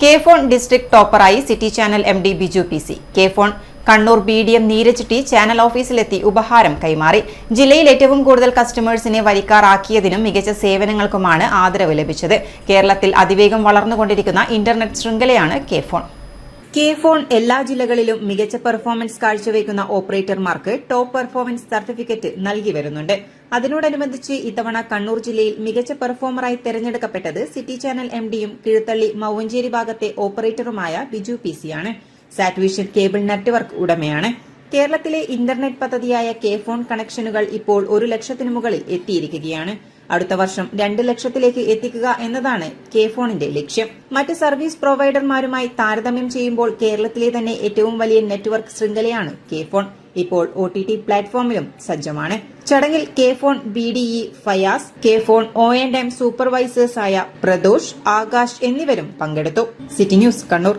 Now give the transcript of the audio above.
K phone district ടോപ്പറായി city channel MD Biju PC. KFON Kannur BDM Neeraj T channel ഓഫീസിലെത്തി ഉപഹാരം കൈമാറി. ജില്ലയിൽ ഏറ്റവും കൂടുതൽ കസ്റ്റമേഴ്സിനെ വരിക്കാറാക്കിയതിനും മികച്ച സേവനങ്ങൾക്കുമാണ് ആദരവ് ലഭിച്ചത്. കേരളത്തിൽ അതിവേഗം വളർന്നുകൊണ്ടിരിക്കുന്ന ഇന്റർനെറ്റ് ശൃംഖലയാണ് കെ ഫോൺ. കെ ഫോൺ എല്ലാ ജില്ലകളിലും മികച്ച പെർഫോമൻസ് കാഴ്ചവെക്കുന്ന ഓപ്പറേറ്റർമാർക്ക് ടോപ്പ് പെർഫോമൻസ് സർട്ടിഫിക്കറ്റ് നൽകി വരുന്നുണ്ട്. അതിനോടനുബന്ധിച്ച് ഇത്തവണ കണ്ണൂർ ജില്ലയിൽ മികച്ച പെർഫോമറായി തെരഞ്ഞെടുക്കപ്പെട്ടത് സിറ്റി ചാനൽ MDയും കിഴുത്തള്ളി മൗവഞ്ചേരി ഭാഗത്തെ ഓപ്പറേറ്ററുമായ ബിജു PC ആണ്. സാറ്റ്വിഷൻ കേബിൾ നെറ്റ്വർക്ക് ഉടമയാണ്. കേരളത്തിലെ ഇന്റർനെറ്റ് പദ്ധതിയായ കെ ഫോൺ കണക്ഷനുകൾ ഇപ്പോൾ 1 ലക്ഷത്തിനു മുകളിൽ എത്തിയിരിക്കുകയാണ്. അടുത്ത വർഷം 2 ലക്ഷത്തിലേക്ക് എത്തിക്കുക എന്നതാണ് കെ ഫോണിന്റെ ലക്ഷ്യം. മറ്റ് സർവീസ് പ്രൊവൈഡർമാരുമായി താരതമ്യം ചെയ്യുമ്പോൾ കേരളത്തിലെ തന്നെ ഏറ്റവും വലിയ നെറ്റ്വർക്ക് ശൃംഖലയാണ് കെ ഫോൺ. ഇപ്പോൾ OTT പ്ലാറ്റ്ഫോമിലും സജ്ജമാണ്. ചടങ്ങിൽ കെ ഫോൺ BDE ഫയാസ്, കെ ഫോൺ O&M സൂപ്പർവൈസേഴ്സായ പ്രദോഷ്, ആകാശ് എന്നിവരും പങ്കെടുത്തു. City news Kannur.